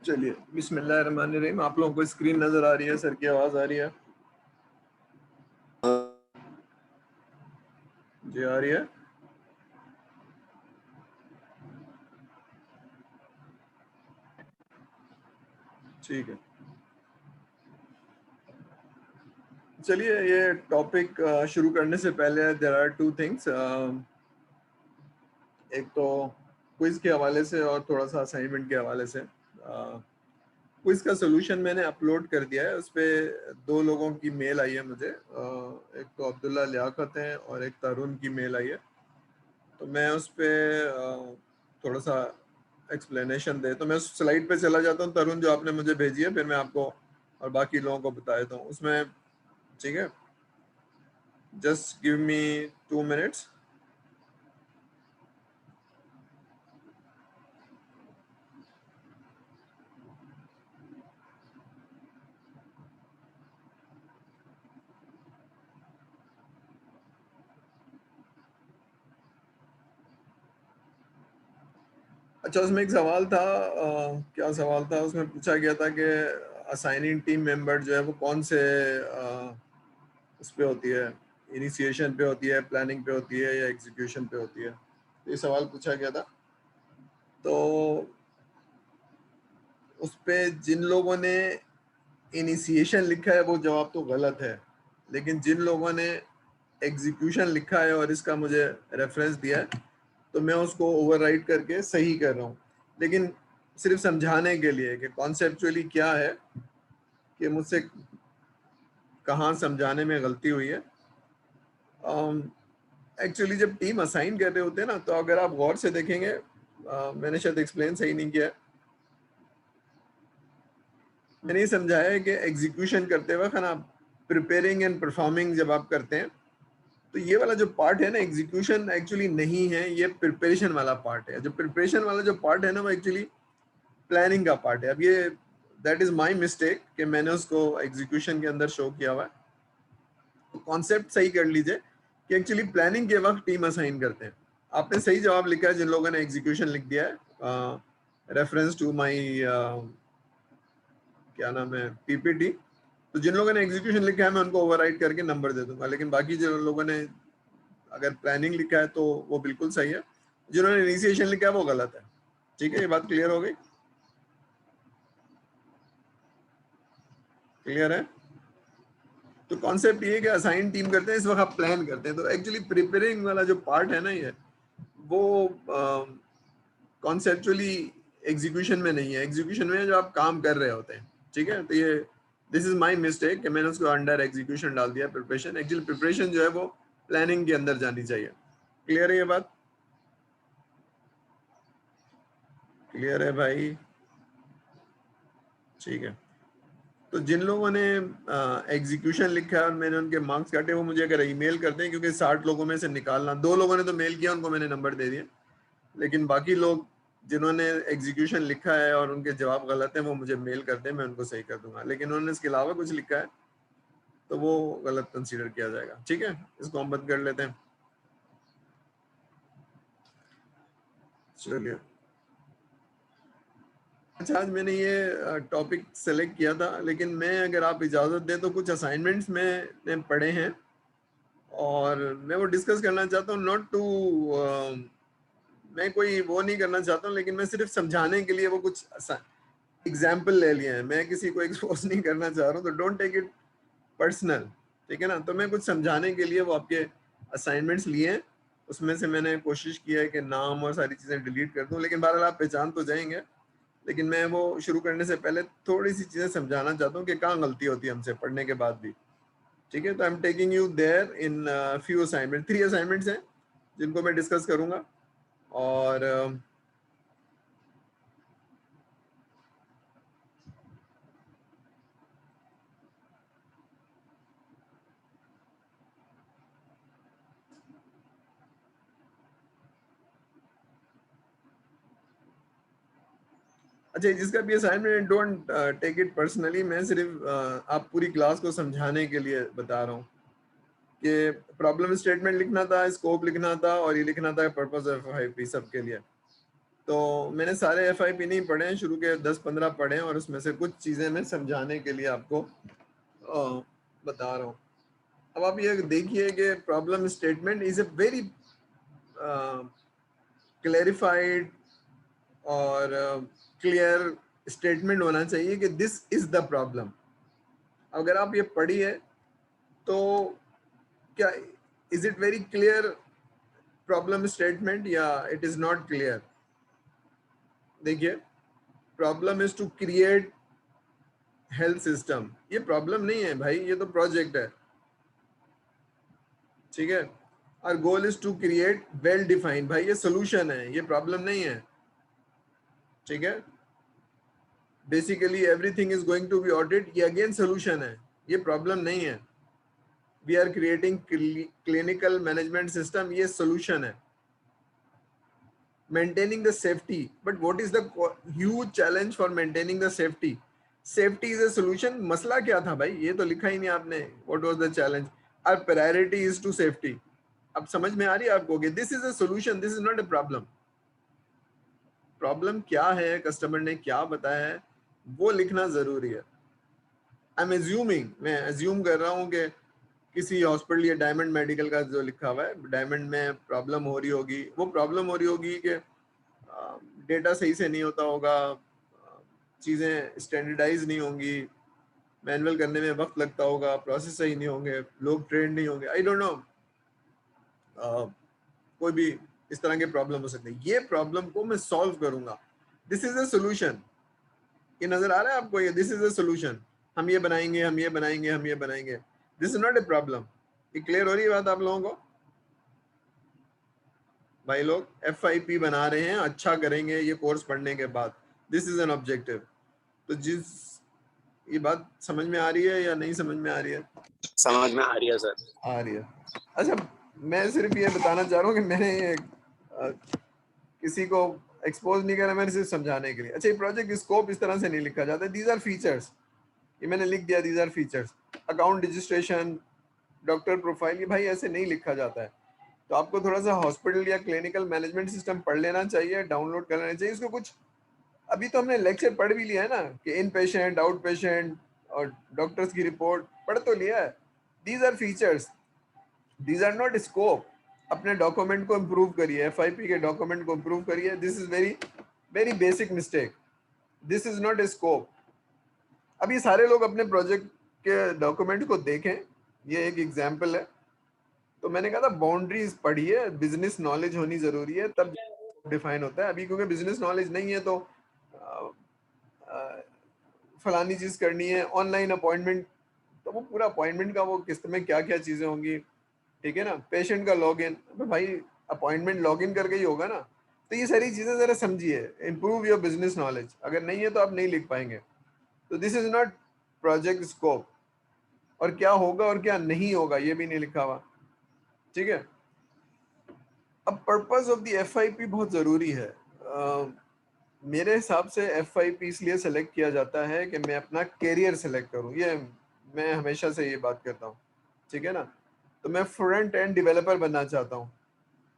चलिए बिस्मिल्लाहिर्रहमानिर्रहीम। आप लोगों को स्क्रीन नजर आ रही है? सर की आवाज आ रही है? जी आ रही है। ठीक है, चलिए ये टॉपिक शुरू करने से पहले देयर आर टू थिंग्स। एक तो क्विज के हवाले से और थोड़ा सा असाइनमेंट के हवाले से। क्विज का सोल्यूशन मैंने अपलोड कर दिया है, उस पे दो लोगों की मेल आई है मुझे। एक तो अब्दुल्ला लियाकत है और एक तरुण की मेल आई है। तो मैं उस पे थोड़ा सा एक्सप्लेनेशन दे, तो मैं उस स्लाइड पे चला जाता हूँ तरुण, जो आपने मुझे भेजी है, फिर मैं आपको और बाकी लोगों को बता देता हूँ उसमें। ठीक है, जस्ट गिव मी 2 मिनट्स। अच्छा, उसमें एक सवाल था। क्या सवाल था? उसमें पूछा गया था कि असाइनिंग टीम मेंबर जो है वो कौन से उस पे होती है, इनिशिएशन पे होती है, प्लानिंग पे होती है या एग्जीक्यूशन पे होती है? तो ये सवाल पूछा गया था। तो उस पे जिन लोगों ने इनिशिएशन लिखा है वो जवाब तो गलत है, लेकिन जिन लोगों ने एग्जीक्यूशन लिखा है और इसका मुझे रेफरेंस दिया है, तो मैं उसको ओवरराइट करके सही कर रहा हूँ। लेकिन सिर्फ समझाने के लिए कि कॉन्सेप्चुअली क्या है, कि मुझसे कहाँ समझाने में गलती हुई है। एक्चुअली जब टीम असाइन कर रहे होते हैं ना, तो अगर आप गौर से देखेंगे, मैंने शायद एक्सप्लेन सही नहीं किया। मैंने ये समझाया है कि एग्जीक्यूशन करते वक्त ना, प्रिपेयरिंग एंड परफॉर्मिंग जब आप करते हैं, तो ये वाला जो पार्ट है ना, एग्जीक्यूशन एक्चुअली नहीं है, ये प्रिपरेशन वाला पार्ट है। जो प्रिपरेशन वाला जो पार्ट है ना, वो एक्चुअली प्लानिंग का पार्ट है। अब ये दैट इज माय मिस्टेक कि मैंने उसको एग्जीक्यूशन के अंदर शो किया हुआ है। तो कॉन्सेप्ट सही कर लीजिए कि एक्चुअली प्लानिंग के वक्त टीम असाइन करते हैं। आपने सही जवाब लिखा है, जिन लोगों ने एग्जीक्यूशन लिख दिया है, रेफरेंस टू माय क्या नाम है, पीपीटी। तो जिन लोगों ने एग्जीक्यूशन लिखा है मैं उनको ओवरराइड करके नंबर दे दूंगा, लेकिन बाकी जो लोगों ने अगर प्लानिंग लिखा है तो वो बिल्कुल सही है, जिन्होंने इनिशिएशन लिखा है वो गलत है। ठीक है, ये बात क्लियर हो गई? क्लियर है? तो कॉन्सेप्ट ये है कि असाइन टीम करते हैं, इस वक्त आप प्लान करते हैं। तो एक्चुअली प्रिपेयरिंग वाला जो पार्ट है ना, ये वो कॉन्सेप्चुअली एग्जीक्यूशन में नहीं है। एग्जीक्यूशन में है जो आप काम कर रहे होते हैं। ठीक है, तो ये दिस इज माय मिस्टेक कि मैंने उसको अंडर एग्जीक्यूशन डाल दिया, प्रिपरेशन। एक्चुअली प्रिपरेशन जो है वो प्लानिंग के अंदर जानी चाहिए। क्लियर है ये बात? क्लियर है भाई? ठीक है। तो जिन लोगों ने एग्जीक्यूशन लिखा है और मैंने उनके मार्क्स काटे, वो मुझे अगर ईमेल करते हैं, क्योंकि 60 लोगों में से निकालना, 2 लोगों ने तो मेल किया, उनको मैंने नंबर दे दिया, लेकिन बाकी लोग जिन्होंने एग्जीक्यूशन लिखा है और उनके जवाब गलत हैं, वो मुझे मेल करते हैं, मैं उनको सही कर दूंगा। लेकिन उन्होंने इसके अलावा कुछ लिखा है तो वो गलत कंसीडर किया जाएगा। ठीक है, इसको हम बंद कर लेते हैं। चलिए, अच्छा, आज मैंने ये टॉपिक सेलेक्ट किया था, लेकिन मैं, अगर आप इजाज़त दें, तो कुछ असाइनमेंट्स मैंने पढ़े हैं और मैं वो डिस्कस करना चाहता हूँ। नॉट टू, मैं कोई वो नहीं करना चाहता हूँ, लेकिन मैं सिर्फ समझाने के लिए वो कुछ एग्जाम्पल ले लिए हैं। मैं किसी को एक्सपोज नहीं करना चाह रहा हूँ, तो डोंट टेक इट पर्सनल। ठीक है ना? तो मैं कुछ समझाने के लिए वो आपके असाइनमेंट्स लिए हैं। उसमें से मैंने कोशिश की है कि नाम और सारी चीज़ें डिलीट कर दूं, लेकिन बहरहाल आप पहचान तो जाएंगे। लेकिन मैं वो शुरू करने से पहले थोड़ी सी चीज़ें समझाना चाहता हूँ कि कहाँ गलती होती है हमसे पढ़ने के बाद भी। ठीक है, तो I am taking you there in few assignment. 3 assignments हैं जिनको मैं डिस्कस करूंगा। और अच्छा, जिसका भी assignment, don't take it personally. मैं सिर्फ आप पूरी क्लास को समझाने के लिए बता रहा हूँ कि प्रॉब्लम स्टेटमेंट लिखना था, स्कोप लिखना था और ये लिखना था पर्पस ऑफ एफआईपी सबके लिए। तो मैंने सारे FIP नहीं पढ़े हैं, शुरू के 10-15 पढ़े हैं और उसमें से कुछ चीज़ें मैं समझाने के लिए आपको बता रहा हूँ। अब आप ये देखिए कि problem statement is a very clarified और क्लियर स्टेटमेंट होना चाहिए कि दिस इज द प्रॉब्लम। अगर आप ये पढ़िए तो क्या is it very clear problem statement या इट इज नॉट क्लियर? देखिए, problem is to create health system, ये प्रॉब्लम नहीं है भाई, ये तो प्रोजेक्ट है, ठीक है। और goal is to create well defined, भाई ये सोल्यूशन है, ये प्रॉब्लम नहीं है, ठीक है। Basically everything is going to be audit, ये अगेन सोल्यूशन है, ये प्रॉब्लम नहीं है। We are creating clinical management system, ये सोल्यूशन है। Maintaining the safety, but what is the huge challenge for maintaining the safety? Safety is a solution, मसला क्या था भाई, ये तो लिखा ही नहीं आपने। What was the challenge? Our priority is to safety. अब समझ में आ रही है आपको कि this is a solution, this is not a problem. Problem क्या है, कस्टमर ने क्या बताया है, वो लिखना जरूरी है। आई एम एज्यूमिंग, मैं एज्यूम कर रहा हूँ कि किसी हॉस्पिटल या डायमंड मेडिकल का जो लिखा हुआ है, डायमंड में प्रॉब्लम हो रही होगी, वो प्रॉब्लम हो रही होगी कि डेटा सही से नहीं होता होगा, चीज़ें स्टैंडर्डाइज नहीं होंगी, मैनुअल करने में वक्त लगता होगा, प्रोसेस सही नहीं होंगे, लोग ट्रेन नहीं होंगे, आई डोंट नो, कोई भी इस तरह के प्रॉब्लम हो सकते हैं। ये प्रॉब्लम को मैं सॉल्व करूंगा, दिस इज अ सोल्यूशन। ये नजर आ रहा है आपको, ये दिस इज अ सोल्यूशन, हम ये बनाएंगे, हम ये बनाएंगे, हम ये बनाएंगे, this is not a problem. ये क्लियर हो रही है बात आप लोगों को? भाई लोग FIP बना रहे हैं, अच्छा करेंगे ये कोर्स पढ़ने के बाद, दिस इज एन ऑब्जेक्टिव। तो जिस, ये बात समझ में आ रही है या नहीं समझ में आ रही है? समझ में आ रही है सर। आ रही है। अच्छा, मैं सिर्फ ये बताना चाह रहा हूँ कि मैंने ये किसी को एक्सपोज नहीं करा, मैंने सिर्फ समझाने के लिए। अच्छा, ये प्रोजेक्ट स्कोप इस तरह से नहीं लिखा जाता, दीज आर फीचर्स, ये मैंने लिख दिया, these are features. Account registration, doctor profile, ये भाई ऐसे नहीं लिखा जाता है। तो आपको थोड़ा सा हॉस्पिटल या क्लिनिकल मैनेजमेंट सिस्टम पढ़ लेना चाहिए, डाउनलोड कर लेना चाहिए इसको। कुछ अभी तो हमने लेक्चर पढ़ भी लिया है ना, कि इन पेशेंट, आउट पेशेंट और डॉक्टर्स की रिपोर्ट पढ़ तो लिया है। These are features, these are not scope. अपने डॉक्यूमेंट को इम्प्रूव करिए, FIP के डॉक्यूमेंट को इम्प्रूव करिए, this is very very basic mistake, this is not a scope. अब ये सारे लोग अपने प्रोजेक्ट के डॉक्यूमेंट को देखें, ये एक एग्जाम्पल है। तो मैंने कहा था बाउंड्रीज पढ़िए, बिजनेस नॉलेज होनी जरूरी है, तब डिफाइन होता है। अभी क्योंकि बिजनेस नॉलेज नहीं है तो फलानी चीज करनी है, ऑनलाइन अपॉइंटमेंट, तो वो पूरा अपॉइंटमेंट का वो किस्त में क्या क्या चीजें होंगी, ठीक है ना। पेशेंट का लॉगिन, तो भाई अपॉइंटमेंट लॉगिन करके ही होगा ना। तो ये सारी चीजें जरा समझिए, इंप्रूव योर बिजनेस नॉलेज, अगर नहीं है तो आप नहीं लिख पाएंगे। तो this is not project scope, और क्या होगा और क्या नहीं होगा ये भी नहीं लिखा हुआ, ठीक है। अब पर्पस ऑफ द FIP बहुत जरूरी है। मेरे हिसाब से FIP इसलिए सेलेक्ट किया जाता है कि मैं अपना कैरियर सेलेक्ट करूं, ये मैं हमेशा से ये बात करता हूँ, ठीक है ना। तो मैं फ्रंट एंड डेवलपर बनना चाहता हूँ,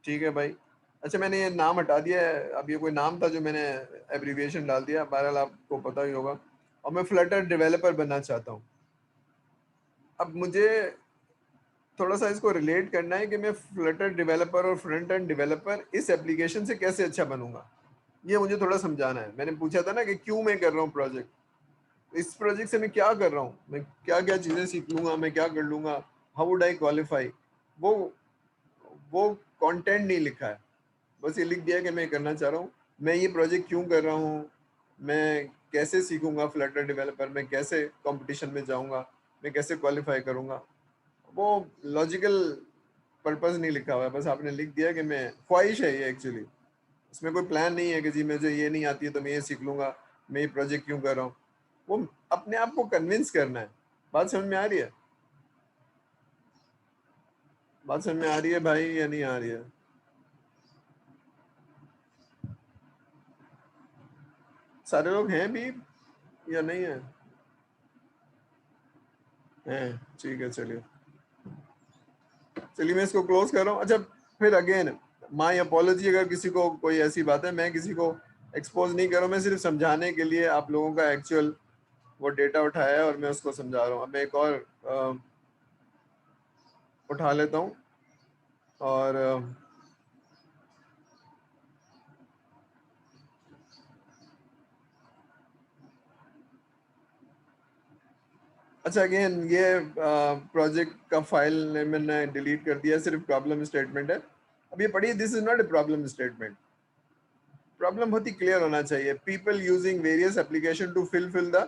ठीक है भाई। अच्छा, मैंने ये नाम हटा दिया है, अब ये कोई नाम था जो मैंने एब्रीविएशन डाल दिया, बहरहाल आपको पता ही होगा। और मैं फ्लटर डेवलपर बनना चाहता हूँ। अब मुझे थोड़ा सा इसको रिलेट करना है कि मैं फ्लटर डेवलपर और फ्रंट एंड डेवलपर इस एप्लीकेशन से कैसे अच्छा बनूंगा, ये मुझे थोड़ा समझाना है। मैंने पूछा था ना कि क्यों मैं कर रहा हूँ प्रोजेक्ट, इस प्रोजेक्ट से मैं क्या कर रहा हूँ, मैं क्या क्या चीज़ें सीख लूंगा, मैं क्या कर लूंगा, हाउ वुड आई क्वालिफाई, वो कंटेंट नहीं लिखा है, बस ये लिख दिया कि मैं करना चाह रहा हूँ, मैं ये प्रोजेक्ट क्यों कर रहा हूँ, मैं कैसे सीखूंगा फ्लटर डेवलपर, मैं कैसे कंपटीशन में जाऊंगा, मैं कैसे क्वालिफाई करूंगा। वो लॉजिकल पर्पस नहीं लिखा हुआ है, बस आपने लिख दिया कि मैं, ख्वाहिश है ये एक्चुअली, इसमें कोई प्लान नहीं है कि जी मुझे ये नहीं आती है तो मैं ये सीख लूंगा, मैं ये प्रोजेक्ट क्यों कर रहा हूँ। वो अपने आप को कन्विंस करना है। बात समझ में आ रही है? बात समझ में आ रही है भाई या नहीं आ रही है? सारे लोग हैं भी या नहीं है? हैं, ठीक है, चलिए चलिए मैं इसको क्लोज कर रहा हूँ। अच्छा, फिर अगेन माय अपॉलॉजी अगर किसी को कोई ऐसी बात है, मैं किसी को एक्सपोज नहीं कर रहा हूँ, मैं सिर्फ समझाने के लिए आप लोगों का एक्चुअल वो डेटा उठाया है और मैं उसको समझा रहा हूँ। अब मैं एक और उठा लेता हूँ और अच्छा, अगेन ये प्रोजेक्ट का फाइल मैंने डिलीट कर दिया, सिर्फ प्रॉब्लम स्टेटमेंट है। अब ये पढ़िए, this is not a problem statement. Problem बहुत ही क्लियर होना चाहिए। People using various application to fill the,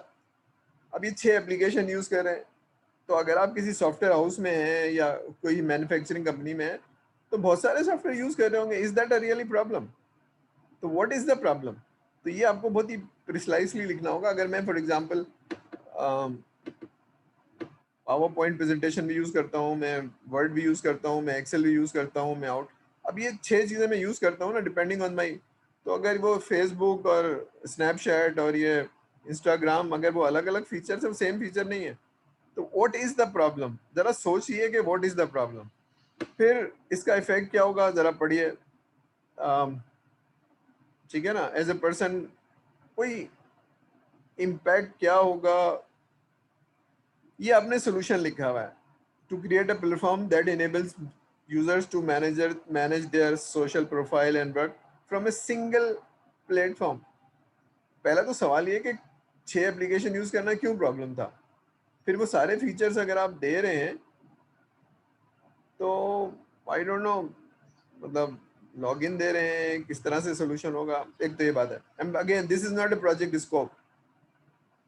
अब ये 6 एप्लीकेशन यूज कर रहे हैं। तो अगर आप किसी सॉफ्टवेयर हाउस में हैं या कोई मैन्युफैक्चरिंग कंपनी में है तो बहुत सारे सॉफ्टवेयर यूज कर रहे होंगे। Is that a really problem? तो व्हाट इज द प्रॉब्लम? तो ये आपको बहुत ही प्रिसाइसली लिखना होगा। अगर मैं for example power point presentation भी यूज करता हूँ, मैं वर्ड भी यूज करता हूँ, मैं एक्सेल भी यूज करता हूँ, मैं आउट, अब ये 6 चीजें मैं यूज करता हूँ ना, डिपेंडिंग ऑन माई। तो अगर वो फेसबुक और स्नैपचैट और ये इंस्टाग्राम, अगर वो अलग अलग फीचर है, सेम फीचर नहीं है, तो व्हाट इज द प्रॉब्लम? जरा सोचिए कि व्हाट इज द प्रॉब्लम। फिर इसका इफेक्ट क्या होगा, जरा पढ़िए। ठीक है ना, एज ए पर्सन कोई इम्पैक्ट क्या होगा, ये आपने सोल्यूशन लिखा हुआ है। To create a platform that enables users to manage their social profile and work from a single platform. पहला तो सवाल ये कि 6 एप्लीकेशन यूज करना क्यों प्रॉब्लम था? फिर वो सारे फीचर्स अगर आप दे रहे हैं तो आई डोंट नो, मतलब लॉगिन दे रहे हैं, किस तरह से सोल्यूशन होगा? एक तो ये बात है। And again this is not a project scope,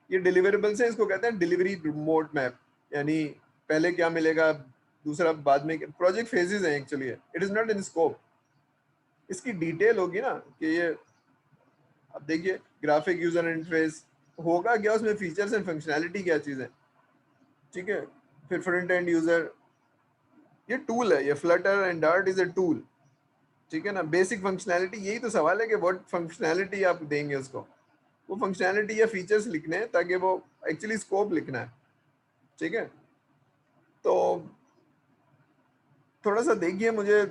ये डिलीवरेबल्स है, इसको कहते हैं डिलीवरी मोड मैप। यानी पहले क्या मिलेगा, दूसरा बाद में। प्रोजेक्ट फेजेस हैं actually, it is not in scope. इसकी डिटेल होगी ना कि ये, अब देखिए, ग्राफिक यूजर इंटरफेस होगा क्या, उसमें फीचर्स एंड फंक्शनैलिटी क्या चीज है। ठीक है, फिर फ्रंट एंड यूजर, ये टूल है, ये Flutter and dart is a tool. ठीक है ना, बेसिक फंक्शनैलिटी, यही तो सवाल है कि व्हाट फंक्शनैलिटी आप देंगे उसको। वो फंक्शनैलिटी या फीचर्स लिखने हैं ताकि वो एक्चुअली स्कोप लिखना है। ठीक है, तो थोड़ा सा देखिए, मुझे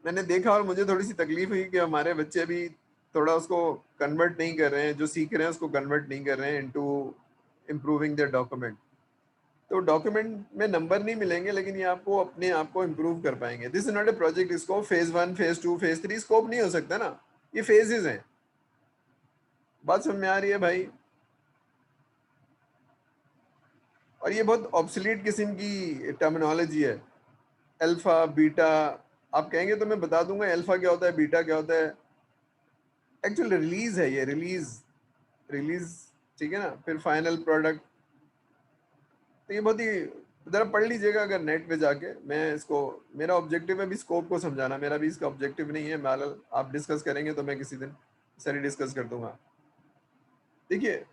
मैंने देखा और मुझे थोड़ी सी तकलीफ हुई कि हमारे बच्चे भी थोड़ा उसको कन्वर्ट नहीं कर रहे हैं, जो सीख रहे हैं उसको कन्वर्ट नहीं कर रहे हैं इनटू इम्प्रूविंग देयर डॉक्यूमेंट। तो डॉक्यूमेंट में नंबर नहीं मिलेंगे, लेकिन ये आपको अपने आप को इम्प्रूव कर पाएंगे। This is not A project scope, phase 1 phase 2 phase 3 scope नहीं हो सकता ना, ये फेजेस हैं। बात समझ में आ रही है भाई? और ये बहुत ऑब्सलीट किस्म की टर्मिनोलॉजी है, अल्फा बीटा। आप कहेंगे तो मैं बता दूंगा अल्फा क्या होता है, बीटा क्या होता है। एक्चुअल रिलीज है ये, रिलीज रिलीज। ठीक है ना, फिर फाइनल प्रोडक्ट। तो ये बहुत ही, जरा पढ़ लीजिएगा अगर नेट पे जाके। मैं इसको, मेरा ऑब्जेक्टिव है भी स्कोप को समझाना, मेरा भी इसका ऑब्जेक्टिव नहीं है। मालल आप डिस्कस करेंगे तो मैं किसी दिन सारी डिस्कस कर दूंगा। देखिए,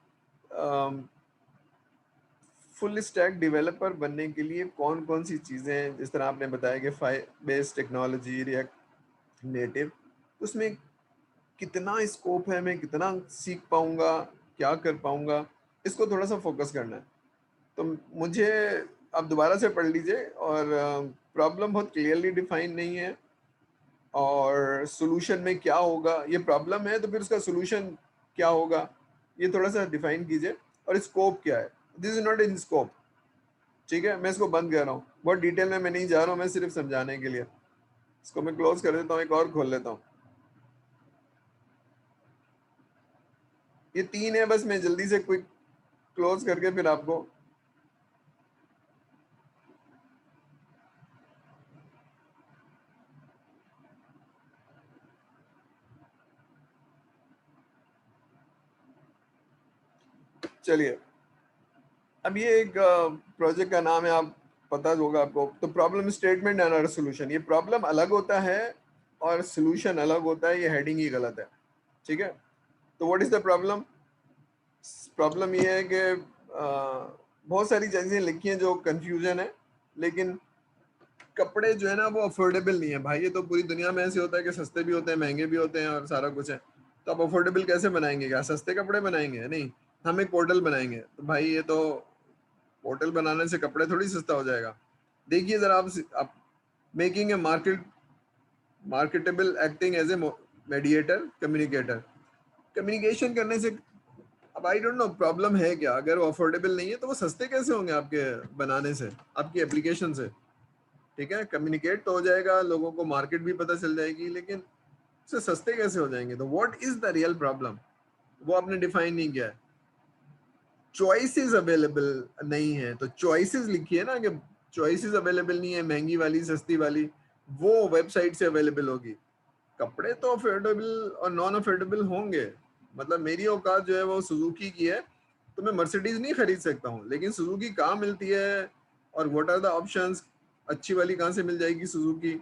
फुल स्टैक डेवलपर बनने के लिए कौन कौन सी चीज़ें हैं, जिस तरह आपने बताया कि बेस्ड टेक्नोलॉजी, रिएक्ट नेटिव, उसमें कितना स्कोप है, मैं कितना सीख पाऊंगा, क्या कर पाऊंगा, इसको थोड़ा सा फोकस करना है। तो मुझे, आप दोबारा से पढ़ लीजिए। और प्रॉब्लम बहुत क्लियरली डिफाइन नहीं है, और सोल्यूशन में क्या होगा, ये प्रॉब्लम है तो फिर उसका सोल्यूशन क्या होगा, ये थोड़ा सा डिफाइन कीजिए। और स्कोप क्या है, this is not in scope. ठीक है, मैं इसको बंद कर रहा हूँ, बहुत डिटेल में मैं नहीं जा रहा हूँ, मैं सिर्फ समझाने के लिए। इसको मैं क्लोज कर देता हूँ, एक और खोल लेता हूँ। ये 3 है बस, मैं जल्दी से क्विक क्लोज करके फिर आपको, चलिए। अब ये एक प्रोजेक्ट का नाम है, आप पता होगा आपको। तो प्रॉब्लम स्टेटमेंट एंड सोल्यूशन, ये प्रॉब्लम अलग होता है और सोल्यूशन अलग होता है, ये हेडिंग ही गलत है। ठीक है, तो what is the problem? Problem ये है कि बहुत सारी चीजें लिखी हैं जो कंफ्यूजन है, लेकिन कपड़े जो है ना वो अफोर्डेबल नहीं है भाई। ये तो पूरी दुनिया में ऐसे होता है कि सस्ते भी होते हैं, महंगे भी होते हैं, और सारा कुछ है। तो आप अफोर्डेबल कैसे बनाएंगे? क्या सस्ते कपड़े बनाएंगे? नहीं, हम एक पोर्टल बनाएंगे। तो भाई ये तो पोर्टल बनाने से कपड़े थोड़ी सस्ता हो जाएगा। देखिए जरा आप making a marketable, acting as a mediator, communicator. Communication करने से, अब आई डोंट नो प्रॉब्लम है क्या, अगर वो अफोर्डेबल नहीं है तो वो सस्ते कैसे होंगे आपके बनाने से, आपकी एप्लीकेशन से? ठीक है, कम्युनिकेट तो हो जाएगा, लोगों को मार्केट भी पता चल जाएगी, लेकिन उससे सस्ते कैसे हो जाएंगे? तो what is the real problem, वो आपने डिफाइन नहीं किया है। चॉइसेस अवेलेबल नहीं है, तो चॉइसेस लिखिए ना, कि चॉइसेस अवेलेबल नहीं है, महंगी वाली सस्ती वाली, वो वेबसाइट से अवेलेबल होगी। कपड़े तो अफोर्डेबल और नॉन अफोर्डेबल होंगे। मतलब मेरी औकात जो है वो सुजुकी की है, तो मैं मर्सिडीज नहीं खरीद सकता हूँ, लेकिन सुजुकी कहाँ मिलती है और व्हाट आर द ऑप्शंस, अच्छी वाली कहाँ से मिल जाएगी सुजुकी?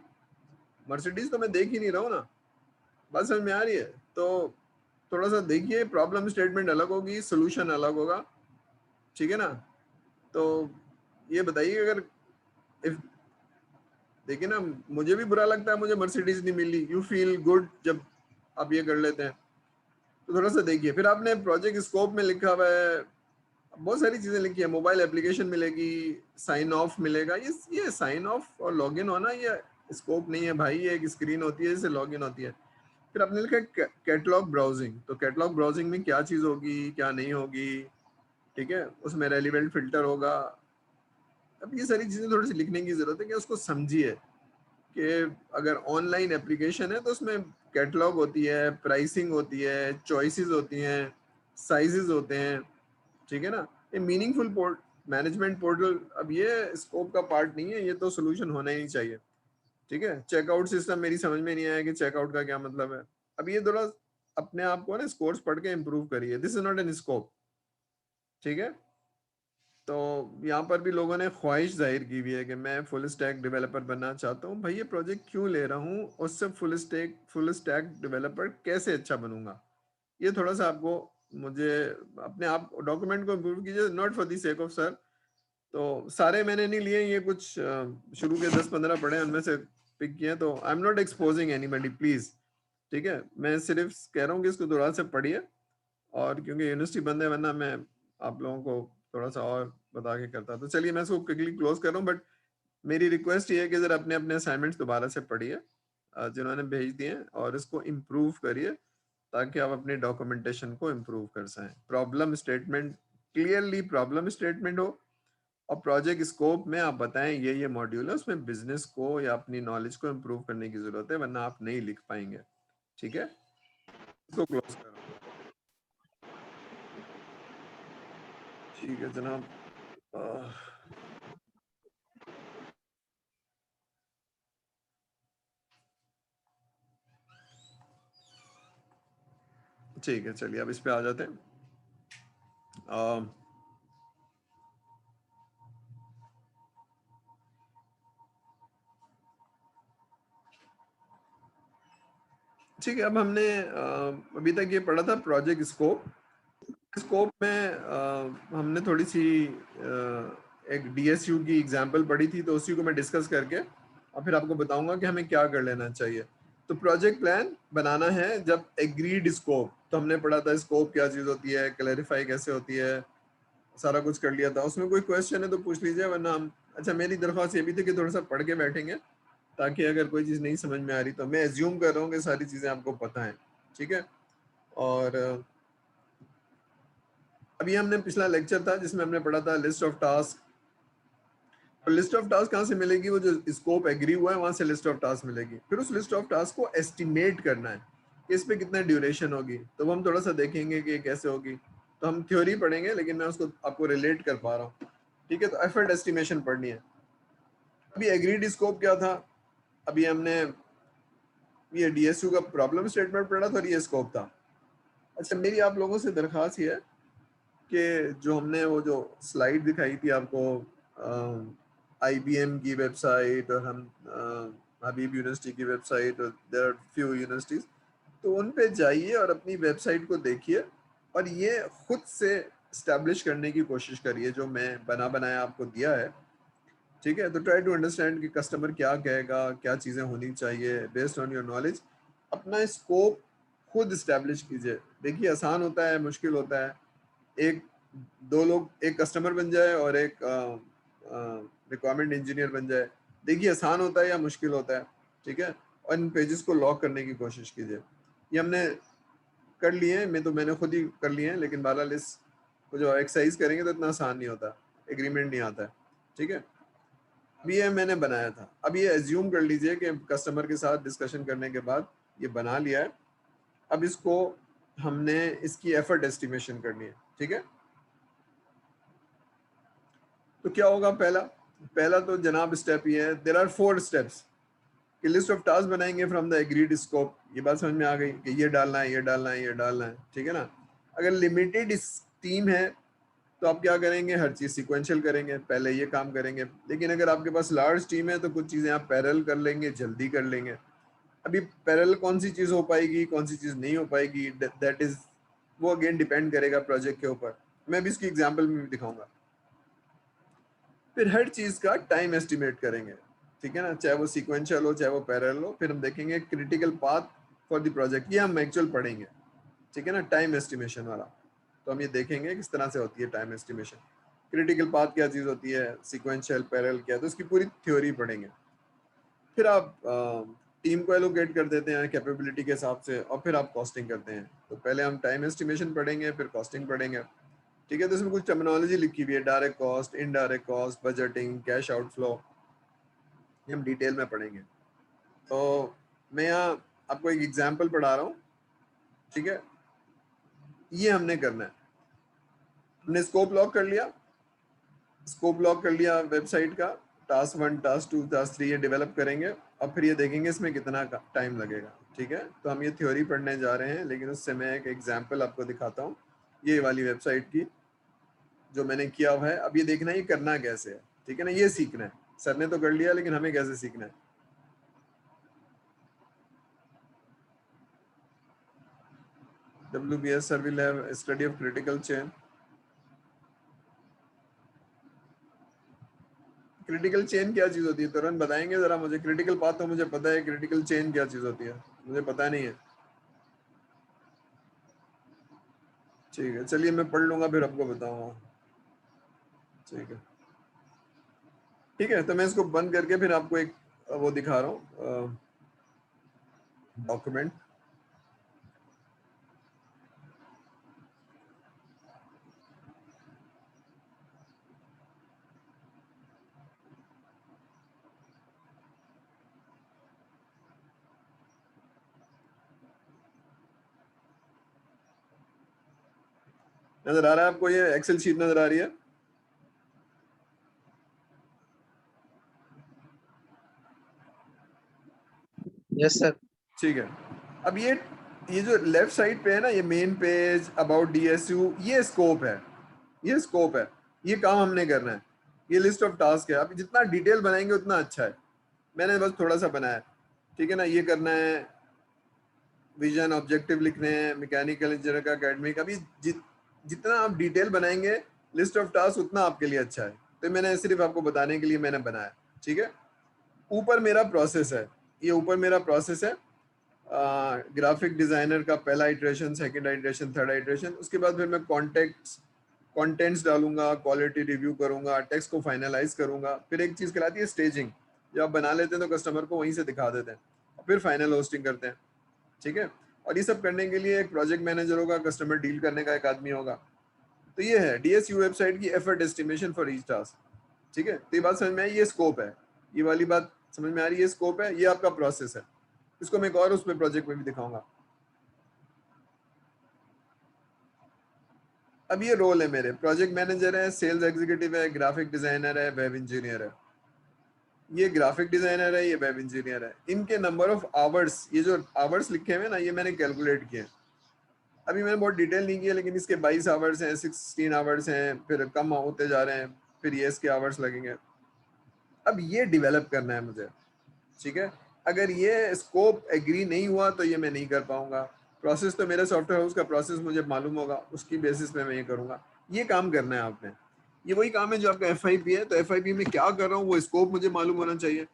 मर्सिडीज तो मैं देख ही नहीं रहा हूँ ना। बात समझ में आ रही है? तो थोड़ा सा देखिए, प्रॉब्लम स्टेटमेंट अलग होगी, सोल्यूशन अलग होगा, ठीक है ना? तो ये बताइए, अगर इफ, देखिए ना, मुझे भी बुरा लगता है मुझे मर्सिडीज नहीं मिली, यू फील गुड जब आप ये कर लेते हैं। तो थोड़ा सा देखिए। फिर आपने प्रोजेक्ट स्कोप में लिखा हुआ है, बहुत सारी चीजें लिखी है, मोबाइल एप्लीकेशन मिलेगी, साइन ऑफ मिलेगा। ये साइन ऑफ और लॉग इन होना ये स्कोप नहीं है भाई, ये एक स्क्रीन होती है जिससे लॉग इन होती है। फिर आपने लिखा है कैटलॉग ब्राउजिंग, तो कैटलॉग ब्राउजिंग में क्या चीज होगी क्या नहीं होगी, ठीक है, उसमें रेलिवेंट फिल्टर होगा। अब ये सारी चीजें थोड़ी सी लिखने की जरूरत है कि उसको समझिए कि अगर ऑनलाइन एप्लीकेशन है तो उसमें कैटलॉग होती है, प्राइसिंग होती है, चॉइसेस होती हैं, साइजेस होते हैं, ठीक है ना? ये मीनिंगफुल पोर्ट मैनेजमेंट पोर्टल, अब ये स्कोप का पार्ट नहीं है, ये तो सोल्यूशन होना ही नहीं चाहिए, ठीक है? चेकआउट सिस्टम मेरी समझ में नहीं आया कि चेकआउट का क्या मतलब है। अब ये थोड़ा अपने आप को ना स्कोर्स पढ़ के इम्प्रूव करिए, this is not an scope, ठीक है? तो यहाँ पर भी लोगों ने ख्वाहिश जाहिर की हुई है कि मैं फुल स्टैक डेवलपर बनना चाहता हूँ। भाई ये प्रोजेक्ट क्यों ले रहा हूँ, उससे फुल स्टैक डेवलपर कैसे अच्छा बनूंगा, ये थोड़ा सा आपको, मुझे अपने आप डॉक्यूमेंट को इम्प्रूव कीजिए, not for the sake of sir. तो सारे मैंने नहीं लिए, ये कुछ शुरू के 10-15 पढ़े उनमें से पिक किए, तो I am not exposing anybody please, ठीक है? मैं सिर्फ कह रहा हूँ कि इसको दोबारा से पढ़िए, और क्योंकि यूनिवर्सिटी बंद है, वरना मैं आप लोगों को थोड़ा सा और बता के करता। तो चलिए मैं इसको क्विकली क्लोज कर रहा हूँ, बट मेरी रिक्वेस्ट ये है कि जरा अपने अपने असाइनमेंट्स दोबारा से पढ़िए जिन्होंने भेज दिए हैं, और इसको इम्प्रूव करिए ताकि आप अपने डॉक्यूमेंटेशन को इम्प्रूव कर सकें। Problem statement, clearly problem statement हो, और प्रोजेक्ट स्कोप में आप बताएं ये मॉड्यूल है, उसमें बिजनेस को या अपनी नॉलेज को इम्प्रूव करने की जरूरत है, वरना आप नहीं लिख पाएंगे, ठीक है? इसको क्लोज करो। ठीक है जनाब। आह, ठीक है, चलिए अब इस पे आ जाते हैं। अम, ठीक है, अब हमने अभी तक ये पढ़ा था प्रोजेक्ट स्कोप। स्कोप में हमने थोड़ी सी एक डीएसयू की एग्जांपल पढ़ी थी, तो उसी को मैं डिस्कस करके और फिर आपको बताऊंगा कि हमें क्या कर लेना चाहिए। तो प्रोजेक्ट प्लान बनाना है जब एग्रीड स्कोप, तो हमने पढ़ा था स्कोप क्या चीज़ होती है, क्लैरिफाई कैसे होती है, सारा कुछ कर लिया था। उसमें कोई क्वेश्चन है तो पूछ लीजिए, वरना हम, अच्छा मेरी दरख्वास्त ये भी थी कि थोड़ा सा पढ़ के बैठेंगे, ताकि अगर कोई चीज़ नहीं समझ में आ रही तो मैं एज्यूम कर रहा हूँ कि सारी चीज़ें आपको पता है, ठीक है? और अभी हमने पिछला लेक्चर था जिसमें हमने पढ़ा था लिस्ट ऑफ टास्क। और लिस्ट ऑफ टास्क कहाँ से मिलेगी? वो जो स्कोप एग्री हुआ है वहां से लिस्ट ऑफ टास्क मिलेगी। फिर उस लिस्ट ऑफ टास्क को एस्टिमेट करना है कि इस पे कितना ड्यूरेशन होगी, तो वो हम थोड़ा सा देखेंगे कि कैसे होगी। तो हम थ्योरी पढ़ेंगे, लेकिन मैं उसको आपको रिलेट कर पा रहा हूँ, ठीक है? तो एफर्ट एस्टिमेशन पढ़नी है। अभी एग्रीड स्कोप क्या था? अभी हमने ये डीएसयू का प्रॉब्लम स्टेटमेंट पढ़ा था और ये स्कोप था। अच्छा मेरी आप लोगों से दरख्वास्त ये है कि जो हमने वो जो स्लाइड दिखाई थी आपको, आईबीएम की वेबसाइट और हम हबीब यूनिवर्सिटी की वेबसाइट, और देयर आर फ्यू यूनिवर्सिटीज, तो उन पे जाइए और अपनी वेबसाइट को देखिए और ये खुद से स्टैब्लिश करने की कोशिश करिए जो मैं बना बनाया आपको दिया है, ठीक है? तो ट्राई टू अंडरस्टैंड कि कस्टमर क्या कहेगा, क्या चीज़ें होनी चाहिए, बेस्ड ऑन योर नॉलेज अपना स्कोप खुद स्टैब्लिश कीजिए। देखिए आसान होता है, मुश्किल होता है। एक दो लोग, एक कस्टमर बन जाए और एक रिक्वायरमेंट इंजीनियर बन जाए, देखिए आसान होता है या मुश्किल होता है, ठीक है। और इन पेजेस को लॉक करने की कोशिश कीजिए। ये हमने कर लिए हैं, मैंने खुद ही कर लिए हैं, लेकिन बहरहाल इसको जो एक्सरसाइज करेंगे तो इतना आसान नहीं होता, एग्रीमेंट नहीं आता है, ठीक है। अब ये मैंने बनाया था। अब ये एज्यूम कर लीजिए कि कस्टमर के साथ डिस्कशन करने के बाद ये बना लिया है। अब इसको हमने इसकी एफर्ट एस्टिमेशन करनी है, ठीक है। तो क्या होगा, पहला तो जनाब स्टेप ये है, देयर आर 4 स्टेप्स कि लिस्ट ऑफ टास्क बनाएंगे फ्रॉम द एग्रीड स्कोप। ये बात समझ में आ गई कि ये डालना है, ये डालना है, ये डालना है, ठीक है ना। अगर लिमिटेड टीम है तो आप क्या करेंगे, हर चीज सिक्वेंशियल करेंगे, पहले ये काम करेंगे। लेकिन अगर आपके पास लार्ज टीम है तो कुछ चीजें आप पैरेलल कर लेंगे, जल्दी कर लेंगे। अभी पैरेलल कौन सी चीज हो पाएगी, कौन सी चीज नहीं हो पाएगी, दैट इज वो अगेन डिपेंड करेगा प्रोजेक्ट के ऊपर। मैं भी इसकी एग्जांपल में भी दिखाऊंगा। फिर हर चीज का टाइम एस्टिमेट करेंगे, ठीक है ना, चाहे वो सीक्वेंशियल हो चाहे वो पैरेलल हो। फिर हम देखेंगे critical path for the project, ये हम एक्चुअल पढ़ेंगे, ठीक है ना, टाइम एस्टिमेशन वाला। तो हम ये देखेंगे किस तरह से होती है टाइम एस्टिमेशन, क्रिटिकल पाथ क्या चीज होती है, सीक्वेंशियल पैरेलल क्या है, तो उसकी पूरी थ्योरी पढ़ेंगे। फिर आप टीम को एलोकेट कर देते हैं कैपेबिलिटी के हिसाब से, और फिर आप कॉस्टिंग करते हैं। तो पहले हम टाइम एस्टिमेशन पढ़ेंगे, फिर कॉस्टिंग पढ़ेंगे, ठीक है। तो इसमें कुछ टर्मिनोलॉजी लिखी हुई है, direct cost, indirect cost, budgeting, cash outflow, ये हम डिटेल में पढ़ेंगे। तो मैं यहाँ आपको एक एग्जांपल पढ़ा रहा हूँ, ठीक है। ये हमने करना है, हमने स्कोप लॉक कर लिया, वेबसाइट का। टास्क 1, टास्क 2, टास्क 3 ये डेवलप करेंगे, और फिर ये देखेंगे इसमें कितना टाइम लगेगा, ठीक है। तो हम ये थ्योरी पढ़ने जा रहे हैं, लेकिन उससे मैं एक एग्जांपल आपको दिखाता हूँ, ये वाली वेबसाइट की जो मैंने किया हुआ है। अब ये देखना है ये करना कैसे है, ठीक है ना, ये सीखना है। सर ने तो कर लिया, लेकिन हमें कैसे सीखना है। WBS sir will have a study of critical chain. Critical chain क्या चीज होती है, तुरंत बताएंगे जरा मुझे। क्रिटिकल पाथ तो मुझे पता है, क्रिटिकल चेन क्या चीज होती है मुझे पता नहीं है। ठीक है, चलिए मैं पढ़ लूंगा फिर आपको बताऊंगा, ठीक है। ठीक है, तो मैं इसको बंद करके फिर आपको एक वो दिखा रहा हूँ, डॉक्यूमेंट। नजर आ रहा है आपको, ये एक्सेल शीट नजर आ रही है। Yes sir. ठीक है, अब ये जो लेफ्ट साइड पे है ना, ये मेन पेज, अबाउट DSU, ये स्कोप है, ये स्कोप है, ये काम हमने करना है। ये लिस्ट ऑफ टास्क है। अब जितना डिटेल बनाएंगे उतना अच्छा है, मैंने बस थोड़ा सा बनाया है, ठीक है ना। ये करना है, विजन ऑब्जेक्टिव लिखने हैं, मैकेनिकल इंजीनियर का, एकेडमिक। अभी जितना आप डिटेल बनाएंगे लिस्ट ऑफ टास्क, उतना आपके लिए अच्छा है। तो मैंने सिर्फ आपको बताने के लिए मैंने बनाया, ठीक है। ऊपर मेरा प्रोसेस है, ये ऊपर मेरा प्रोसेस है, ग्राफिक डिजाइनर का पहला iteration, second iteration, third iteration. उसके बाद फिर मैं कंटेंट्स डालूंगा, क्वालिटी रिव्यू करूंगा, टेक्स्ट को फाइनलाइज करूंगा। फिर एक चीज कहलाती है स्टेजिंग, जब आप बना लेते हैं तो कस्टमर को वहीं से दिखा देते हैं, और फिर फाइनल होस्टिंग करते हैं, ठीक है। और ये सब करने के लिए एक प्रोजेक्ट मैनेजर होगा, कस्टमर डील करने का एक आदमी होगा। तो ये है DSU वेबसाइट की effort estimation for each task, ठीक है। तो ये बात समझ में आई, ये स्कोप है, ये वाली बात समझ में आ रही है, ये स्कोप है, ये आपका प्रोसेस है। इसको मैं एक और उसमें प्रोजेक्ट में भी दिखाऊंगा। अब ये रोल है मेरे, प्रोजेक्ट मैनेजर है, सेल्स एग्जीक्यूटिव है, ग्राफिक डिजाइनर है, वेब इंजीनियर है। ये ग्राफिक डिजाइनर है, ये वेब इंजीनियर है। इनके नंबर ऑफ आवर्स, ये जो आवर्स लिखे हुए हैं ना, ये मैंने कैलकुलेट किए। अभी मैंने बहुत डिटेल नहीं किया, लेकिन इसके 22 आवर्स हैं, 16 आवर्स हैं, फिर कम होते जा रहे हैं, फिर ये इसके आवर्स लगेंगे। अब ये डेवलप करना है मुझे, ठीक है। अगर ये स्कोप एग्री नहीं हुआ तो ये मैं नहीं कर पाऊंगा। प्रोसेस तो मेरे सॉफ्टवेयर हाउस का प्रोसेस मुझे मालूम होगा, उसकी बेसिस पे मैं ये करूंगा। ये काम करना है आपने, ये वही काम है जो आपका FIP है। तो FIP में क्या कर रहा हूँ वो स्कोप मुझे मालूम होना चाहिए,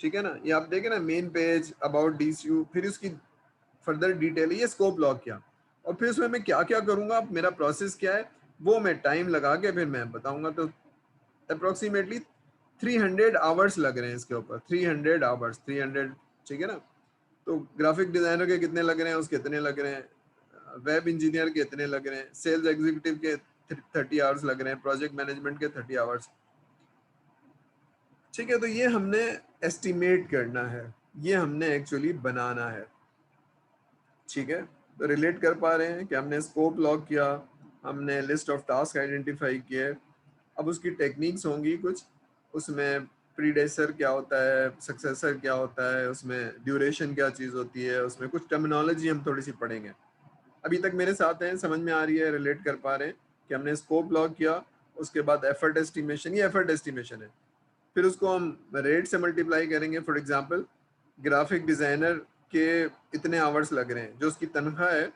ठीक है ना। ये आप देखें ना, मेन पेज, अबाउट DSU, फिर उसकी फर्दर डिटेल, ये स्कोप लॉक किया। और फिर उसमें मैं क्या क्या करूंगा, मेरा प्रोसेस क्या है, वो मैं टाइम लगा के फिर मैं बताऊंगा। तो अप्रोक्सीमेटली 300 आवर्स लग रहे हैं इसके ऊपर, 300 आवर्स, 300, ठीक है ना। तो ग्राफिक डिजाइनर के कितने लग रहे हैं, उसके कितने लग रहे हैं, वेब इंजीनियर के इतने लग रहे हैं, सेल्स एग्जीक्यूटिव के 30 आवर्स लग रहे हैं, प्रोजेक्ट मैनेजमेंट के 30 आवर्स, ठीक है। तो ये हमने एस्टिमेट करना है, ये हमने एक्चुअली बनाना है, ठीक है। तो रिलेट कर पा रहे हैं कि हमने स्कोप लॉग किया, हमने लिस्ट ऑफ टास्क आइडेंटिफाई किए। अब उसकी टेक्निक्स होंगी कुछ, उसमें प्रीडेसर क्या होता है, सक्सेसर क्या होता है, उसमें ड्यूरेशन क्या चीज़ होती है, उसमें कुछ टर्मिनोलॉजी हम थोड़ी सी पढ़ेंगे। अभी तक मेरे साथ हैं, समझ में आ रही है, रिलेट कर पा रहे हैं कि हमने स्कोप लॉग किया, उसके बाद एफर्ट एस्टिमेशन, ये एफर्ट एस्टिमेशन है, फिर उसको हम रेट से मल्टीप्लाई करेंगे। फॉर एग्जांपल ग्राफिक डिज़ाइनर के इतने आवर्स लग रहे हैं जो उसकी तनख्वाह है,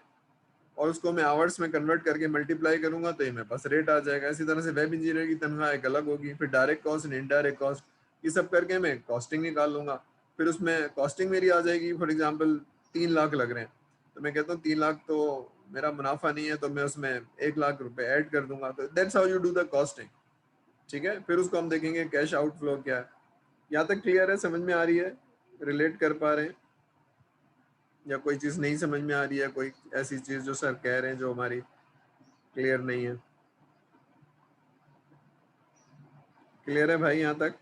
और उसको मैं आवर्स में कन्वर्ट करके मल्टीप्लाई करूंगा तो ये मेरे पास रेट आ जाएगा। इसी तरह से वेब इंजीनियर की तनख्वाह एक अलग होगी, फिर direct cost and indirect cost, ये सब करके मैं कॉस्टिंग निकाल लूंगा। फिर उसमें कॉस्टिंग मेरी आ जाएगी, फॉर एग्जाम्पल 3 लाख लग रहे हैं, तो मैं कहता हूँ 3 लाख तो मेरा मुनाफा नहीं है, तो मैं उसमें 1 लाख रुपए ऐड कर दूंगा। तो that's how you do the costing, ठीक है। फिर उसको हम देखेंगे कैश आउटफ्लो क्या है। यहाँ तक क्लियर है, समझ में आ रही है, रिलेट कर पा रहे हैं, या कोई चीज़ नहीं समझ में आ रही है, कोई ऐसी चीज़ जो सर कह रहे हैं जो हमारी क्लियर नहीं है? क्लियर है भाई यहाँ तक?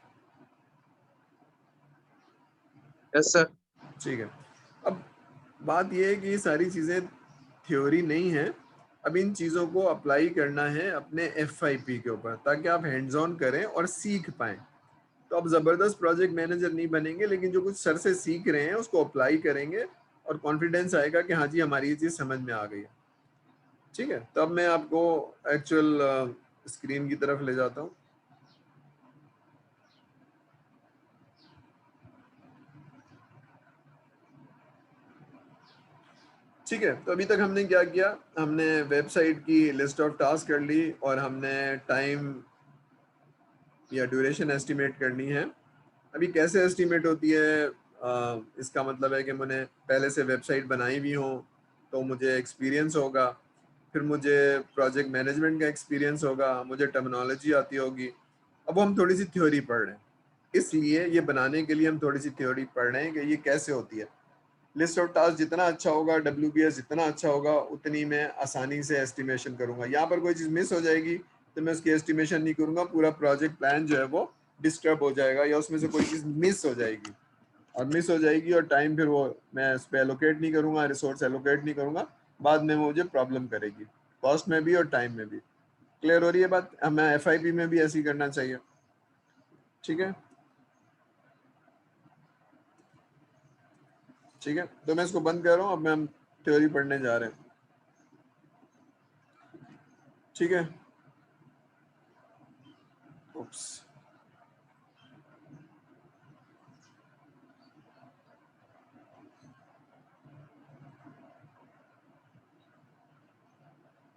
Yes sir. ठीक है। अब बात यह है कि ये सारी चीज़ें थ्योरी नहीं है, अब इन चीज़ों को अप्लाई करना है अपने FIP के ऊपर, ताकि आप हैंड्स ऑन करें और सीख पाएं। तो आप ज़बरदस्त प्रोजेक्ट मैनेजर नहीं बनेंगे, लेकिन जो कुछ सर से सीख रहे हैं उसको अप्लाई करेंगे और कॉन्फिडेंस आएगा कि हाँ जी हमारी ये चीज़ समझ में आ गई है, ठीक है। तो अब मैं आपको एक्चुअल स्क्रीन की तरफ ले जाता हूँ। ठीक है, तो अभी तक हमने क्या किया, हमने वेबसाइट की लिस्ट ऑफ टास्क कर ली, और हमने टाइम या ड्यूरेशन एस्टिमेट करनी है। अभी कैसे एस्टिमेट होती है, इसका मतलब है कि मैंने पहले से वेबसाइट बनाई हुई हो तो मुझे एक्सपीरियंस होगा, फिर मुझे प्रोजेक्ट मैनेजमेंट का एक्सपीरियंस होगा, मुझे टर्मिनोलॉजी आती होगी। अब हम थोड़ी सी थ्योरी पढ़ रहे हैं, इसलिए ये बनाने के लिए हम थोड़ी सी थ्योरी पढ़ रहे हैं कि ये कैसे होती है। लिस्ट ऑफ टास्क जितना अच्छा होगा, WBS जितना अच्छा होगा, उतनी मैं आसानी से एस्टिमेशन करूंगा। यहाँ पर कोई चीज़ मिस हो जाएगी तो मैं उसकी एस्टिमेशन नहीं करूंगा, पूरा प्रोजेक्ट प्लान जो है वो डिस्टर्ब हो जाएगा, या उसमें से कोई चीज़ मिस हो जाएगी, और मिस हो जाएगी और टाइम फिर वो मैं उस पर एलोकेट नहीं करूंगा, रिसोर्स एलोकेट नहीं करूंगा, बाद में वो मुझे प्रॉब्लम करेगी, कॉस्ट में भी और टाइम में भी। क्लियर हो रही है बात? हमें FIP में भी ऐसे ही करना चाहिए, ठीक है। ठीक है, तो मैं इसको बंद कर रहा हूँ, अब मैं हम थ्योरी पढ़ने जा रहे हैं, ठीक है। Oops.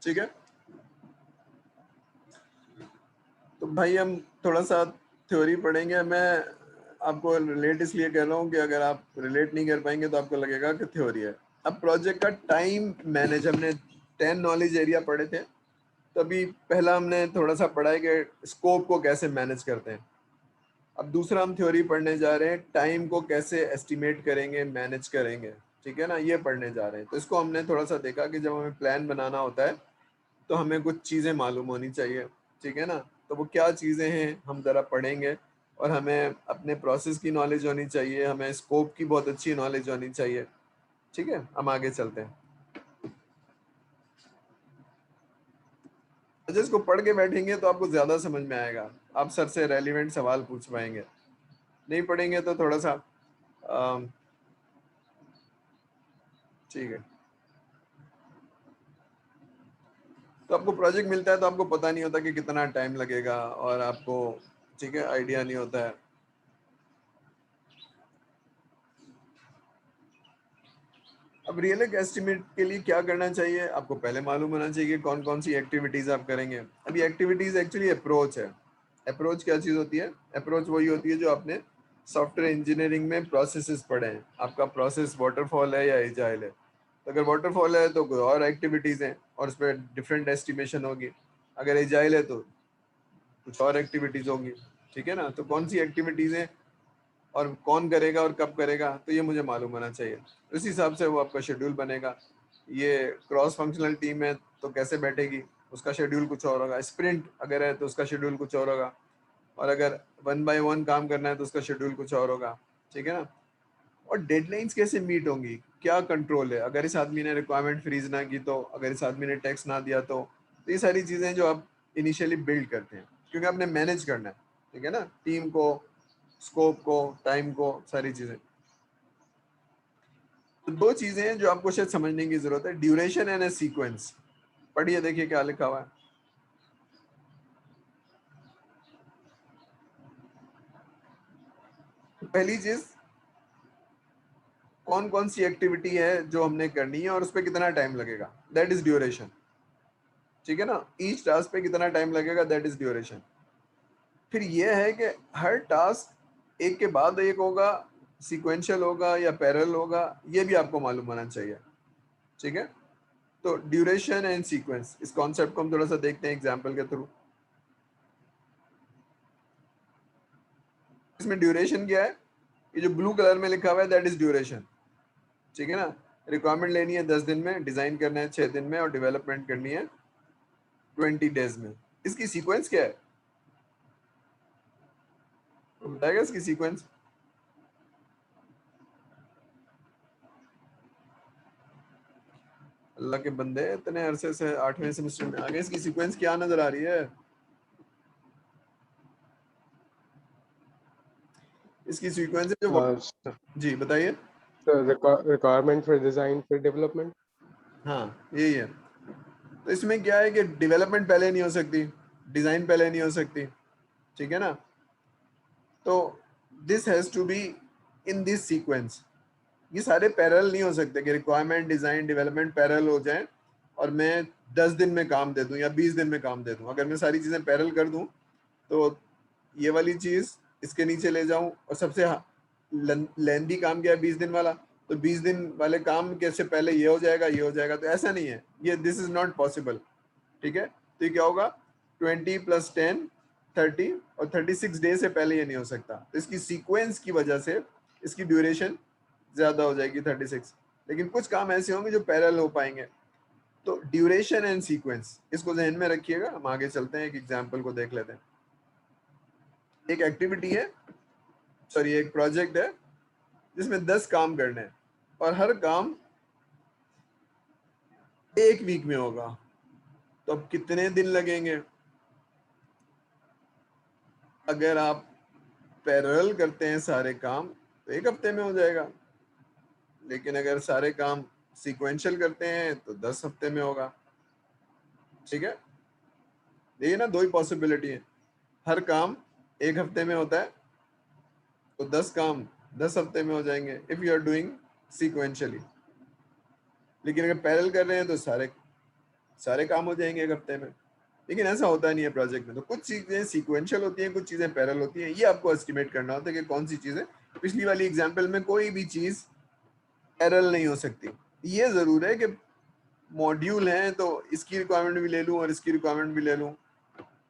ठीक है, तो भाई हम थोड़ा सा थ्योरी पढ़ेंगे। मैं आपको रिलेट इसलिए कह रहा हूँ कि अगर आप रिलेट नहीं कर पाएंगे तो आपको लगेगा कि थ्योरी है। अब प्रोजेक्ट का टाइम मैनेज, हमने 10 नॉलेज एरिया पढ़े थे, तो अभी पहला हमने थोड़ा सा पढ़ा है कि स्कोप को कैसे मैनेज करते हैं। अब दूसरा हम थ्योरी पढ़ने जा रहे हैं, टाइम को कैसे एस्टिमेट करेंगे, मैनेज करेंगे, ठीक है ना, ये पढ़ने जा रहे हैं। तो इसको हमने थोड़ा सा देखा कि जब हमें प्लान बनाना होता है तो हमें कुछ चीज़ें मालूम होनी चाहिए, ठीक है ना। तो वो क्या चीज़ें हैं हम ज़रा पढ़ेंगे, और हमें अपने प्रोसेस की नॉलेज होनी चाहिए, हमें स्कोप की बहुत अच्छी नॉलेज होनी चाहिए, ठीक है। हम आगे चलते हैं, जिसको पढ़ के बैठेंगे तो आपको ज़्यादा समझ में आएगा, आप सर से रेलिवेंट सवाल पूछ पाएंगे। नहीं पढ़ेंगे तो थोड़ा सा ठीक है। तो आपको प्रोजेक्ट मिलता है तो आपको पता नहीं होता कि कितना टाइम लगेगा, और आपको, ठीक है, आइडिया नहीं होता है। अब रियल एस्टिमेट के लिए क्या करना चाहिए, आपको पहले मालूम होना चाहिए कि कौन कौन सी एक्टिविटीज आप करेंगे। अभी एक्टिविटीज एक्चुअली अप्रोच है। अप्रोच क्या चीज़ होती है? अप्रोच वही होती है जो आपने सॉफ्टवेयर इंजीनियरिंग में प्रोसेसेस पढ़े हैं। आपका प्रोसेस वाटरफॉल है या एजाइल है, तो अगर वाटरफॉल है तो कोई और एक्टिविटीज़ हैं और उस पर डिफरेंट एस्टिमेशन होगी, अगर एजाइल है तो कुछ और एक्टिविटीज़ होंगी, ठीक है ना। तो कौन सी एक्टिविटीज है और कौन करेगा और कब करेगा, तो ये मुझे मालूम होना चाहिए। उस हिसाब से वो आपका शेड्यूल बनेगा। ये क्रॉस फंक्शनल टीम है तो कैसे बैठेगी, उसका शेड्यूल कुछ और होगा। स्प्रिंट अगर है तो उसका शेड्यूल कुछ और होगा, और अगर 1 बाय 1 काम करना है तो उसका शेड्यूल कुछ और होगा, ठीक है ना। और डेडलाइंस कैसे मीट होंगी, क्या कंट्रोल है, अगर इस आदमी ने रिक्वायरमेंट फ्रीज ना की तो, अगर इस आदमी ने टैक्स ना दिया तो ये सारी चीज़ें जो आप इनिशियली बिल्ड करते हैं, क्योंकि आपने मैनेज करना है, ठीक है ना, टीम को, स्कोप को, टाइम को, सारी चीज़ें। तो दो चीज़ें हैं जो आपको शायद समझने की जरूरत है, ड्यूरेशन एंड ए सीक्वेंस। पढ़िए, देखिए क्या लिखा हुआ है। पहली चीज, कौन कौन सी एक्टिविटी है जो हमने करनी है और उस पर कितना टाइम लगेगा, दैट इज ड्यूरेशन, ठीक है ना। ईच टास्क पे कितना टाइम लगेगा, दैट इज ड्यूरेशन। फिर ये है कि हर टास्क एक के बाद एक होगा, सीक्वेंशियल होगा या पैरेलल होगा, ये भी आपको मालूम होना चाहिए, ठीक है। तो ड्यूरेशन एंड सीक्वेंस, इस कॉन्सेप्ट को हम थोड़ा सा देखते हैं एग्जांपल के थ्रू। इसमें ड्यूरेशन क्या है, ये जो ब्लू कलर में लिखा हुआ है दैट इज ड्यूरेशन, ठीक है ना। रिक्वायरमेंट लेनी है 10 दिन में, डिजाइन करना है 6 दिन में, और डेवलपमेंट करनी है 20 डेज में। इसकी सीक्वेंस क्या है, तो बताएगा इसकी सीक्वेंस। अल्लाह के बंदे, इतने अरसे से 8वें सेमेस्टर में आ गए, इसकी सीक्वेंस क्या नजर आ रही है। इसकी सीक्वेंस है जो जी बताइए। रिक्वायरमेंट फिर डिजाइन फिर डेवलपमेंट। हाँ यही है। तो इसमें क्या है कि डेवलपमेंट पहले नहीं हो सकती, डिजाइन पहले नहीं हो सकती, ठीक है ना। तो this has to be in this sequence. ये सारे पैरेलल नहीं हो सकते कि रिक्वायरमेंट, डिजाइन, डेवलपमेंट पैरेलल हो जाए और मैं 10 दिन में काम दे दूं या 20 दिन में काम दे दूं। अगर मैं सारी चीजें पैरेलल कर दूं तो ये वाली चीज इसके नीचे ले जाऊं, और सबसे लेंदी काम क्या है, 20 दिन वाला, तो 20 दिन वाले काम के से पहले ये हो जाएगा, ये हो जाएगा, तो ऐसा नहीं है, ये दिस इज नॉट पॉसिबल, ठीक है। तो ये क्या होगा, 20 + 10 30, और 36 डे से पहले ये नहीं हो सकता। तो इसकी सीक्वेंस की वजह से इसकी ड्यूरेशन ज्यादा हो जाएगी 36, लेकिन कुछ काम ऐसे होंगे जो पैरेलल हो पाएंगे। तो ड्यूरेशन एंड सीक्वेंस, इसको ध्यान में रखिएगा। हम आगे चलते हैं, एक एग्जांपल को देख लेते हैं। एक एक्टिविटी है, सॉरी एक प्रोजेक्ट है जिसमें 10 काम करने हैं और हर काम 1 वीक में होगा। तो अब कितने दिन लगेंगे, अगर आप पैरेलल करते हैं सारे काम तो 1 हफ्ते में हो जाएगा, लेकिन अगर सारे काम सीक्वेंशियल करते हैं तो 10 हफ्ते में होगा, ठीक है। ये ना दो ही पॉसिबिलिटी है, हर काम 1 हफ्ते में होता है तो 10 काम 10 हफ्ते में हो जाएंगे if you are doing sequentially. लेकिन अगर पैरेलल कर रहे हैं तो सारे काम हो जाएंगे 1 हफ्ते में। लेकिन ऐसा होता नहीं है प्रोजेक्ट में। तो कुछ चीजें सीक्वेंशियल होती हैं, कुछ चीजें पैरेलल होती हैं। ये आपको एस्टिमेट करना होता है कि कौन सी चीजें, पिछली वाली एग्जांपल में कोई भी चीज पैरेलल नहीं हो सकती। ये जरूर है कि मॉड्यूल हैं तो इसकी रिक्वायरमेंट भी ले लूं और इसकी रिक्वायरमेंट भी ले लूं,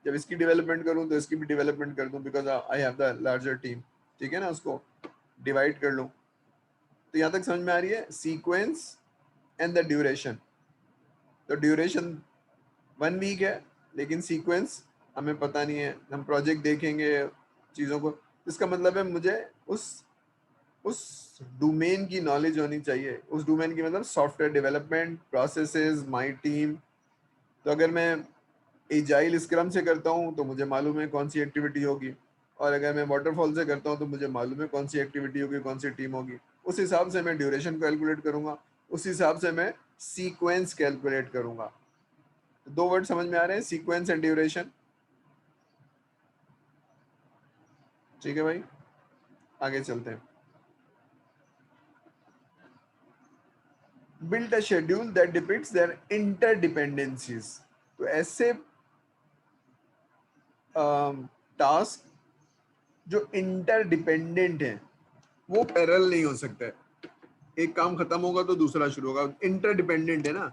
जब इसकी डेवलपमेंट करूं तो इसकी भी डेवलपमेंट कर दूं, because I have the larger team, ठीक है ना, उसको डिवाइड कर लूं। तो यहाँ तक समझ में आ रही है सीक्वेंस एंड द ड्यूरेशन। तो ड्यूरेशन 1 वीक है, लेकिन सीक्वेंस हमें पता नहीं है, हम प्रोजेक्ट देखेंगे चीज़ों को। इसका मतलब है मुझे उस डोमेन की नॉलेज होनी चाहिए। उस डोमेन की मतलब software development, processes, my team. तो अगर मैं एजाइल स्क्रम से करता हूँ तो मुझे मालूम है कौन सी एक्टिविटी होगी, और अगर मैं वाटरफॉल से करता हूँ तो मुझे मालूम है कौन सी एक्टिविटी होगी, कौन सी टीम होगी। उस हिसाब से मैं ड्यूरेशन कैलकुलेट करूंगा, उस हिसाब से मैं सीक्वेंस कैलकुलेट करूंगा। दो वर्ड समझ में आ रहे हैं, सीक्वेंस एंड ड्यूरेशन, ठीक है भाई। आगे चलते हैं। Build a schedule that depicts their interdependencies. तो ऐसे टास्क जो इंटरडिपेंडेंट है वो पैरेलल नहीं हो सकते। एक काम खत्म होगा तो दूसरा शुरू होगा, इंटरडिपेंडेंट है ना।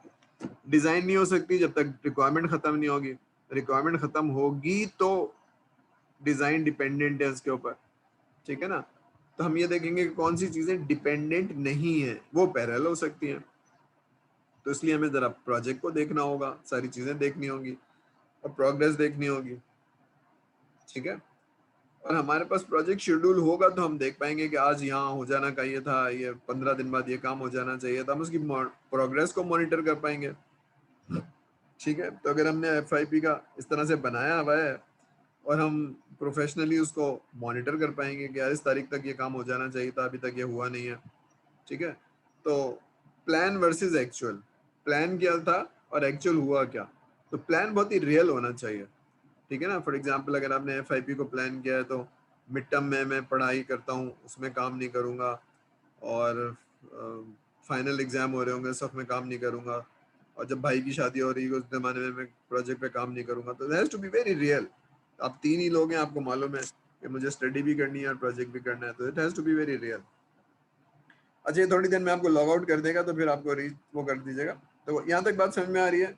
डिजाइन नहीं हो सकती जब तक रिक्वायरमेंट खत्म नहीं होगी, रिक्वायरमेंट खत्म होगी तो डिजाइन डिपेंडेंट है इसके ऊपर, ठीक है ना। तो हम ये देखेंगे कि कौन सी चीजें डिपेंडेंट नहीं है, वो पैरेलल हो सकती हैं। तो इसलिए हमें जरा प्रोजेक्ट को देखना होगा, सारी चीजें देखनी होंगी और प्रोग्रेस देखनी होगी, ठीक है। और हमारे पास प्रोजेक्ट शेड्यूल होगा तो हम देख पाएंगे कि आज यहाँ हो जाना चाहिए था, ये 15 दिन बाद ये काम हो जाना चाहिए था, हम उसकी प्रोग्रेस को मॉनिटर कर पाएंगे, ठीक है। तो अगर हमने FIP का इस तरह से बनाया हुआ है और हम प्रोफेशनली उसको मॉनिटर कर पाएंगे कि यार इस तारीख तक ये काम हो जाना चाहिए था, अभी तक ये हुआ नहीं है, ठीक है। तो प्लान वर्सेस एक्चुअल, प्लान क्या था और एक्चुअल हुआ क्या। तो प्लान बहुत ही रियल होना चाहिए, ठीक है ना। फॉर एग्जांपल अगर आपने FIP को प्लान किया है तो मिड टर्म में मैं पढ़ाई करता हूँ, उसमें काम नहीं करूँगा, और फाइनल एग्जाम हो रहे होंगे उस वक्त में काम नहीं करूँगा, और जब भाई की शादी हो रही है उस जमाने में मैं प्रोजेक्ट पे काम नहीं करूँगा। तो has to be very real. आप 3 ही लोग हैं, आपको मालूम है कि मुझे स्टडी भी करनी है और प्रोजेक्ट भी करना है, तो it has to be very real. अच्छा, ये थोड़ी देर में आपको लॉग आउट कर देगा तो फिर आपको वो कर दीजिएगा। तो यहाँ तक बात समझ में आ रही है,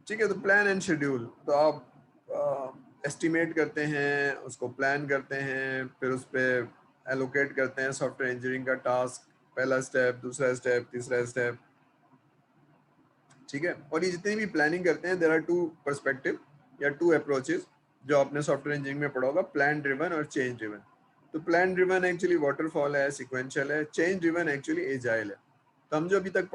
ठीक है। तो प्लान एंड शेड्यूल, तो आप एस्टिमेट करते हैं, उसको प्लान करते हैं, फिर उस पर एलोकेट करते हैं सॉफ्टवेयर इंजीनियरिंग का टास्क, पहला स्टेप, दूसरा स्टेप, तीसरा स्टेप, ठीक है। और ये जितनी भी प्लानिंग करते हैं, देयर आर 2 पर्सपेक्टिव या 2 अप्रोचेस जो आपने सॉफ्टवेयर इंजीनियरिंग में पढ़ा होगा, प्लान ड्रिवन और चेंज ड्रिवन। तो प्लान ड्रिवन एक्चुअली वाटरफॉल है, सिक्वेंशियल है, चेंज ड्रिवन एक्चुअली एजाइल है। तो हम जो अभी तक